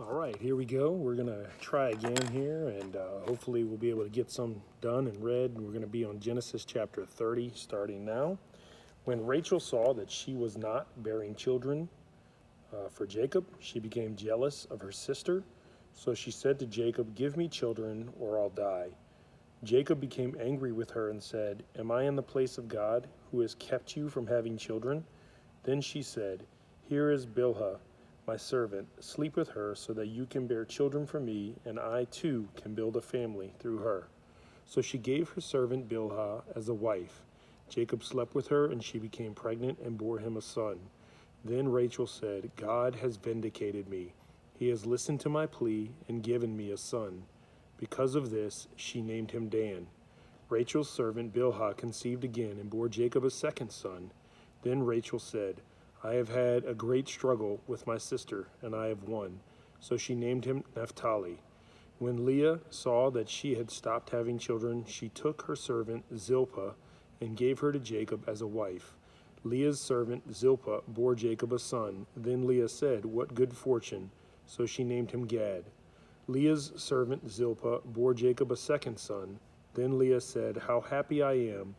All right, here we go. We're going to try again here, and hopefully we'll be able to get some done and read. We're going to be on Genesis chapter 30, starting now. When Rachel saw that she was not bearing children for Jacob, she became jealous of her sister. So she said to Jacob, "Give me children, or I'll die." Jacob became angry with her and said, "Am I in the place of God, who has kept you from having children?" Then she said, "Here is Bilhah, my servant. Sleep with her so that you can bear children for me, and I too can build a family through her." So she gave her servant Bilhah as a wife. Jacob slept with her, and she became pregnant and bore him a son. Then Rachel said, "God has vindicated me. He has listened to my plea and given me a son." Because of this, she named him Dan. Rachel's servant Bilhah conceived again and bore Jacob a second son. Then Rachel said, "I have had a great struggle with my sister, and I have won." So she named him Naphtali. When Leah saw that she had stopped having children, she took her servant Zilpah and gave her to Jacob as a wife. Leah's servant Zilpah bore Jacob a son. Then Leah said, "What good fortune!" So she named him Gad. Leah's servant Zilpah bore Jacob a second son. Then Leah said, "How happy I am!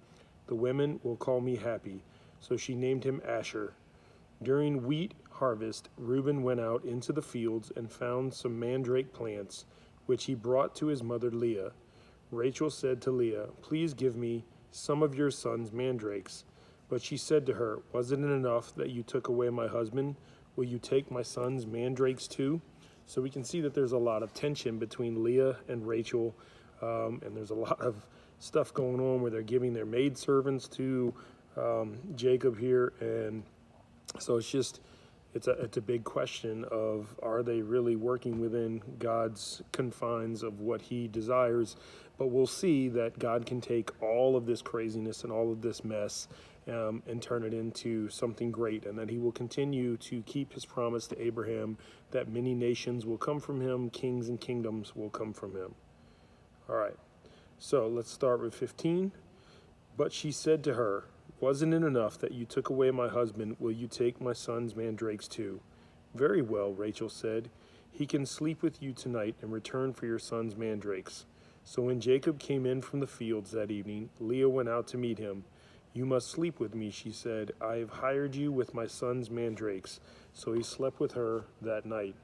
The women will call me happy." So she named him Asher. During wheat harvest, Reuben went out into the fields and found some mandrake plants, which he brought to his mother Leah. Rachel said to Leah, "Please give me some of your son's mandrakes." But she said to her, "Wasn't it enough that you took away my husband? Will you take my son's mandrakes too?" So we can see that there's a lot of tension between Leah and Rachel, and there's a lot of stuff going on where they're giving their maidservants to Jacob here, and so it's a big question of, are they really working within God's confines of what he desires? But we'll see that God can take all of this craziness and all of this mess and turn it into something great, and that he will continue to keep his promise to Abraham that many nations will come from him, kings and kingdoms will come from him. All right, so let's start with 15. But she said to her, "Wasn't it enough that you took away my husband? Will you take my son's mandrakes too?" "Very well," Rachel said. "He can sleep with you tonight in return for your son's mandrakes." So when Jacob came in from the fields that evening, Leah went out to meet him. "You must sleep with me," she said. "I have hired you with my son's mandrakes." So he slept with her that night.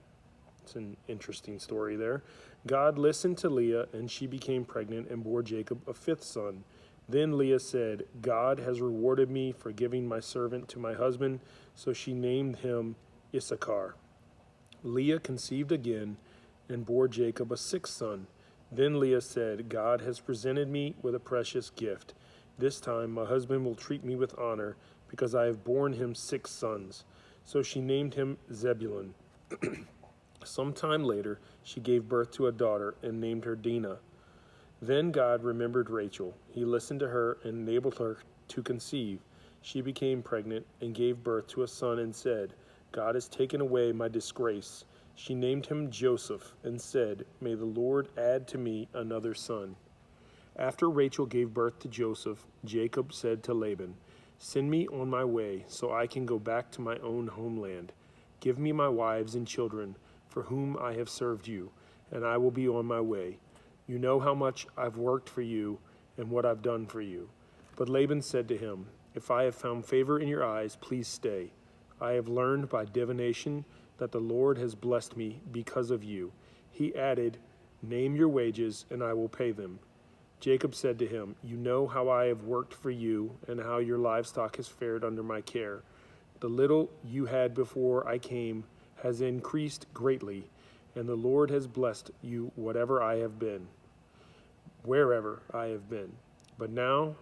It's an interesting story there. God listened to Leah, and she became pregnant and bore Jacob a fifth son. Then Leah said, "God has rewarded me for giving my servant to my husband." So she named him Issachar. Leah conceived again and bore Jacob a sixth son. Then Leah said, "God has presented me with a precious gift. This time my husband will treat me with honor because I have borne him six sons." So she named him Zebulun. Some time later, she gave birth to a daughter and named her Dinah. Then God remembered Rachel. He listened to her and enabled her to conceive. She became pregnant and gave birth to a son and said, "God has taken away my disgrace." She named him Joseph and said, "May the Lord add to me another son." After Rachel gave birth to Joseph, Jacob said to Laban, "Send me on my way so I can go back to my own homeland. Give me my wives and children for whom I have served you, and I will be on my way. You know how much I've worked for you and what I've done for you." But Laban said to him, "If I have found favor in your eyes, please stay. I have learned by divination that the Lord has blessed me because of you." He added, "Name your wages, and I will pay them." Jacob said to him, "You know how I have worked for you and how your livestock has fared under my care. The little you had before I came has increased greatly, and the Lord has blessed you wherever I have been. But now,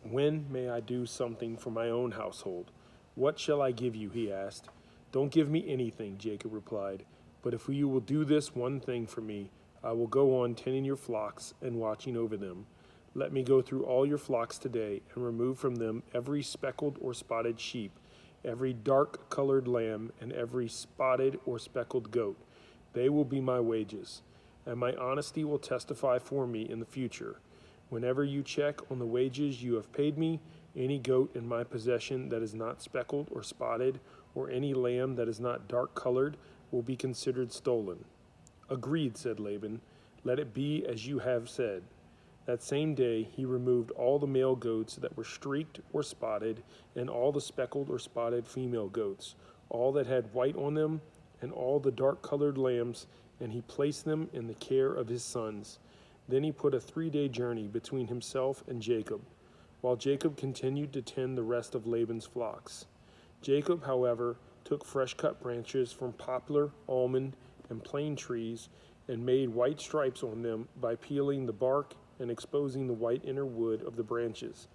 when may I do something for my own household?" "What shall I give you?" he asked. "Don't give me anything," Jacob replied. "But if you will do this one thing for me, I will go on tending your flocks and watching over them. Let me go through all your flocks today and remove from them every speckled or spotted sheep, every dark-colored lamb, and every spotted or speckled goat. They will be my wages, and my honesty will testify for me in the future. Whenever you check on the wages you have paid me, any goat in my possession that is not speckled or spotted, or any lamb that is not dark-colored, will be considered stolen." "Agreed," said Laban. "Let it be as you have said." That same day he removed all the male goats that were streaked or spotted, and all the speckled or spotted female goats, all that had white on them, and all the dark-colored lambs, and he placed them in the care of his sons. Then he put a 3-day journey between himself and Jacob, while Jacob continued to tend the rest of Laban's flocks. Jacob, however, took fresh-cut branches from poplar, almond, and plane trees, and made white stripes on them by peeling the bark and exposing the white inner wood of the branches.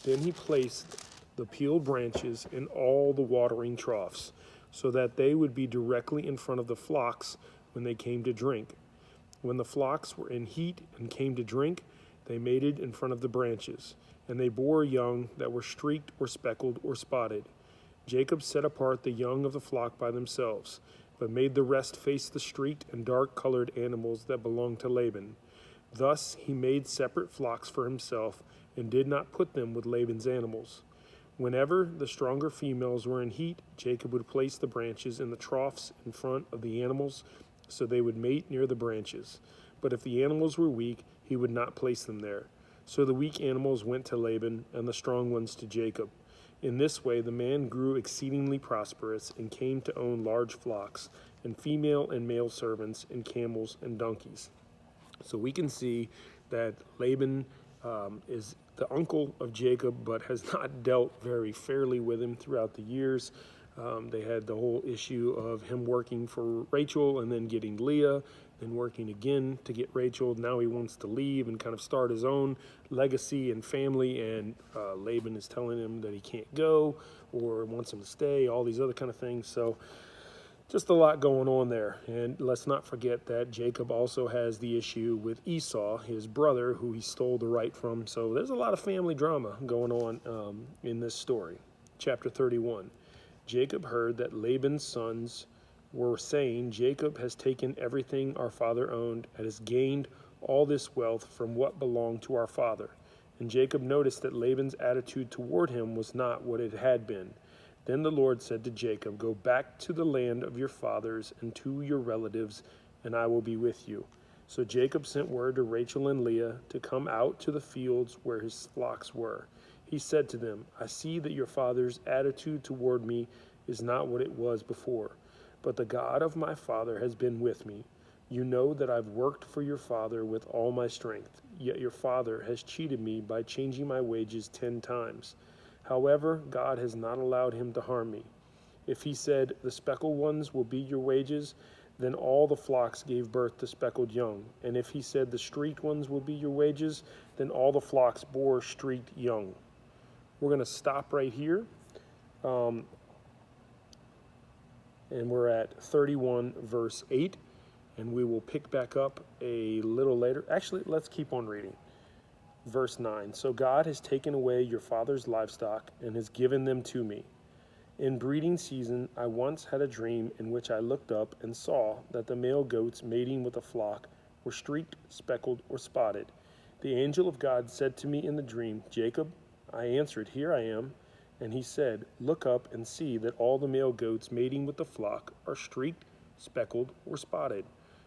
Then he placed the peeled branches in all the watering troughs, so that they would be directly in front of the flocks when they came to drink. When the flocks were in heat and came to drink, they mated in front of the branches, and they bore young that were streaked or speckled or spotted. Jacob set apart the young of the flock by themselves, but made the rest face the streaked and dark-colored animals that belonged to Laban. Thus he made separate flocks for himself, and did not put them with Laban's animals. Whenever the stronger females were in heat, Jacob would place the branches in the troughs in front of the animals, so they would mate near the branches. But if the animals were weak, he would not place them there. So the weak animals went to Laban, and the strong ones to Jacob. In this way the man grew exceedingly prosperous, and came to own large flocks, and female and male servants, and camels and donkeys. So we can see that Laban is the uncle of Jacob, but has not dealt very fairly with him throughout the years. They had the whole issue of him working for Rachel and then getting Leah, then working again to get Rachel. Now he wants to leave and kind of start his own legacy and family, and Laban is telling him that he can't go or wants him to stay, all these other kind of things. So just a lot going on there. And let's not forget that Jacob also has the issue with Esau, his brother, who he stole the right from. So there's a lot of family drama going on in this story. Chapter 31. Jacob heard that Laban's sons were saying, "Jacob has taken everything our father owned and has gained all this wealth from what belonged to our father." And Jacob noticed that Laban's attitude toward him was not what it had been. Then the Lord said to Jacob, "Go back to the land of your fathers and to your relatives, and I will be with you." So Jacob sent word to Rachel and Leah to come out to the fields where his flocks were. He said to them, "I see that your father's attitude toward me is not what it was before, but the God of my father has been with me. You know that I've worked for your father with all my strength, yet your father has cheated me by changing my wages 10 times. However, God has not allowed him to harm me. If he said, 'The speckled ones will be your wages,' then all the flocks gave birth to speckled young. And if he said, 'The streaked ones will be your wages,' then all the flocks bore streaked young." We're going to stop right here. And we're at 31 verse 8. And we will pick back up a little later. Actually, let's keep on reading. Verse 9, "So God has taken away your father's livestock and has given them to me. In breeding season, I once had a dream in which I looked up and saw that the male goats mating with a flock were streaked, speckled, or spotted. The angel of God said to me in the dream, 'Jacob.' I answered, 'Here I am.' And he said, 'Look up and see that all the male goats mating with the flock are streaked, speckled, or spotted.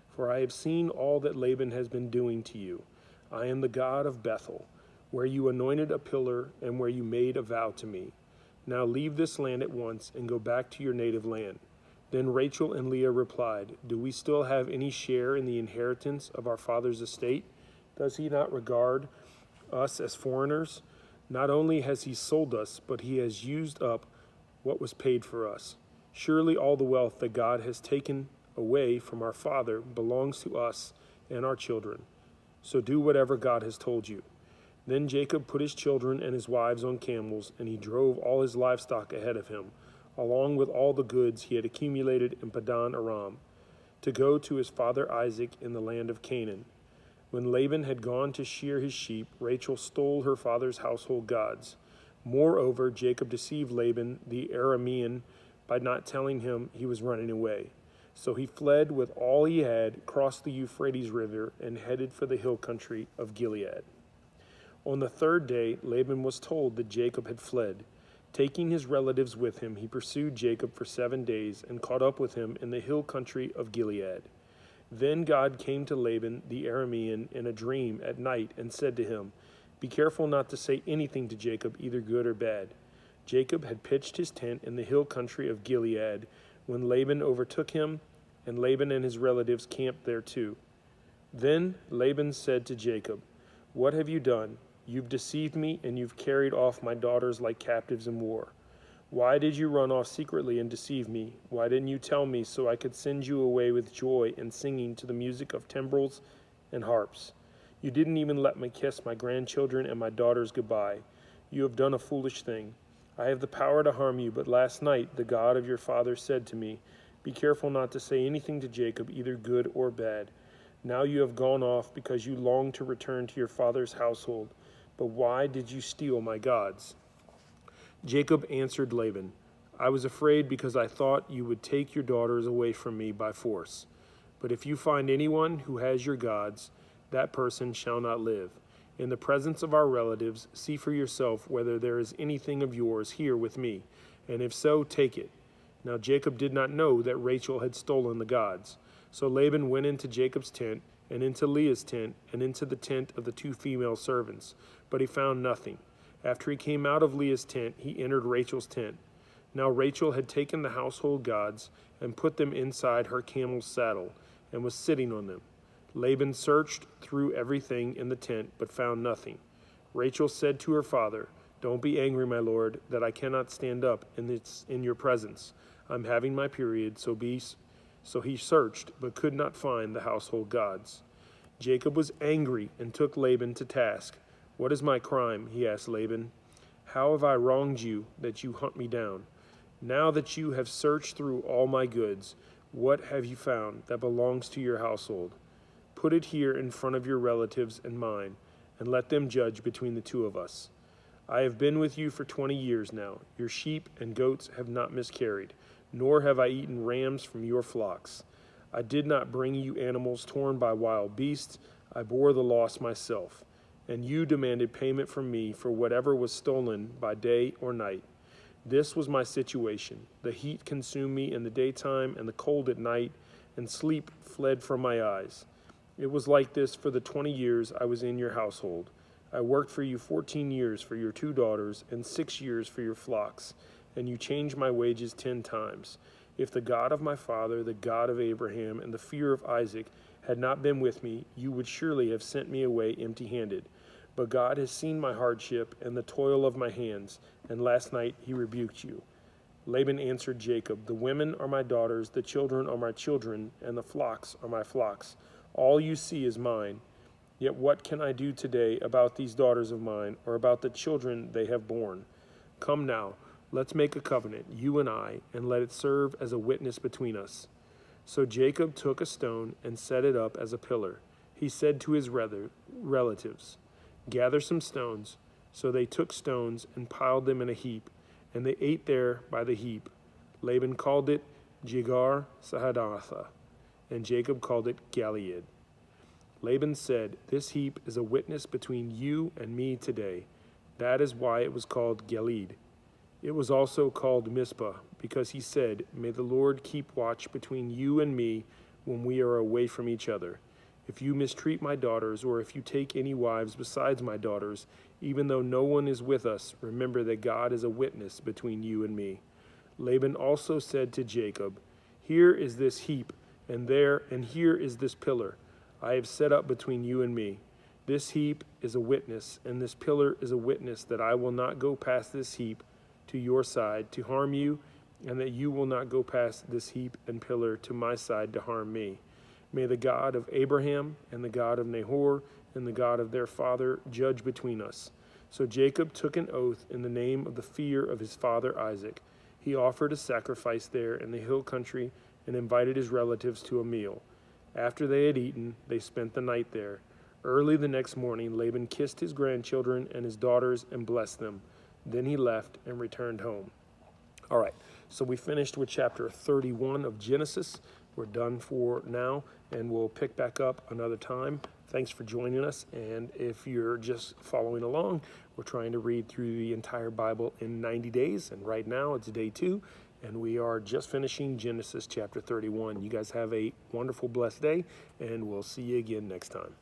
For I have seen all that Laban has been doing to you. I am the God of Bethel, where you anointed a pillar and where you made a vow to me. Now leave this land at once and go back to your native land.' Then Rachel and Leah replied, 'Do we still have any share in the inheritance of our father's estate? Does he not regard us as foreigners? Not only has he sold us, but he has used up what was paid for us. Surely all the wealth that God has taken away from our father belongs to us and our children. So do whatever God has told you.' Then Jacob put his children and his wives on camels, and he drove all his livestock ahead of him, along with all the goods he had accumulated in Padan Aram, to go to his father Isaac in the land of Canaan. When Laban had gone to shear his sheep, Rachel stole her father's household gods. Moreover, Jacob deceived Laban the Aramean by not telling him he was running away. So he fled with all he had, crossed the Euphrates River, and headed for the hill country of Gilead. On the 3rd day, Laban was told that Jacob had fled. Taking his relatives with him, he pursued Jacob for 7 days and caught up with him in the hill country of Gilead. Then God came to Laban the Aramean in a dream at night and said to him, "Be careful not to say anything to Jacob, either good or bad." Jacob had pitched his tent in the hill country of Gilead when Laban overtook him, and Laban and his relatives camped there too. Then Laban said to Jacob, "What have you done? You've deceived me, and you've carried off my daughters like captives in war. Why did you run off secretly and deceive me? Why didn't you tell me so I could send you away with joy and singing to the music of timbrels and harps? You didn't even let me kiss my grandchildren and my daughters goodbye. You have done a foolish thing. I have the power to harm you, but last night the God of your father said to me, 'Be careful not to say anything to Jacob, either good or bad.' Now you have gone off because you long to return to your father's household. But why did you steal my gods?" Jacob answered Laban, "I was afraid because I thought you would take your daughters away from me by force. But if you find anyone who has your gods, that person shall not live. In the presence of our relatives, see for yourself whether there is anything of yours here with me, and if so, take it." Now Jacob did not know that Rachel had stolen the gods. So Laban went into Jacob's tent, and into Leah's tent, and into the tent of the 2 female servants, but he found nothing. After he came out of Leah's tent, he entered Rachel's tent. Now Rachel had taken the household gods and put them inside her camel's saddle, and was sitting on them. Laban searched through everything in the tent, but found nothing. Rachel said to her father, "Don't be angry, my lord, that I cannot stand up in your presence. I'm having my period, so he searched, but could not find the household gods. Jacob was angry and took Laban to task. "What is my crime?" he asked Laban. "How have I wronged you that you hunt me down? Now that you have searched through all my goods, what have you found that belongs to your household? Put it here in front of your relatives and mine, and let them judge between the 2 of us. I have been with you for 20 years now. Your sheep and goats have not miscarried, nor have I eaten rams from your flocks. I did not bring you animals torn by wild beasts. I bore the loss myself. And you demanded payment from me for whatever was stolen by day or night. This was my situation. The heat consumed me in the daytime and the cold at night, and sleep fled from my eyes. It was like this for the 20 years I was in your household. I worked for you 14 years for your 2 daughters and 6 years for your flocks, and you changed my wages 10 times. If the God of my father, the God of Abraham, and the fear of Isaac had not been with me, you would surely have sent me away empty-handed. But God has seen my hardship and the toil of my hands, and last night he rebuked you." Laban answered Jacob, "The women are my daughters, the children are my children, and the flocks are my flocks. All you see is mine. Yet what can I do today about these daughters of mine, or about the children they have borne? Come now, let's make a covenant, you and I, and let it serve as a witness between us." So Jacob took a stone and set it up as a pillar. He said to his relatives, "Gather some stones." So they took stones and piled them in a heap, and they ate there by the heap. Laban called it Jegar Sahadath, and Jacob called it Gilead. Laban said, "This heap is a witness between you and me today." That is why it was called Gilead. It was also called Mizpah, because he said, "May the Lord keep watch between you and me when we are away from each other. If you mistreat my daughters, or if you take any wives besides my daughters, even though no one is with us, remember that God is a witness between you and me." Laban also said to Jacob, "Here is this heap, and here is this pillar I have set up between you and me. This heap is a witness, and this pillar is a witness that I will not go past this heap to your side to harm you, and that you will not go past this heap and pillar to my side to harm me. May the God of Abraham and the God of Nahor and the God of their father judge between us." So Jacob took an oath in the name of the fear of his father Isaac. He offered a sacrifice there in the hill country and invited his relatives to a meal. After they had eaten, they spent the night there. Early the next morning, Laban kissed his grandchildren and his daughters and blessed them. Then he left and returned home. All right, so we finished with chapter 31 of Genesis. we're done for now, and we'll pick back up another time. Thanks for joining us, and if you're just following along, we're trying to read through the entire Bible in 90 days, and right now it's day 2, and we are just finishing Genesis chapter 31. You guys have a wonderful, blessed day, and we'll see you again next time.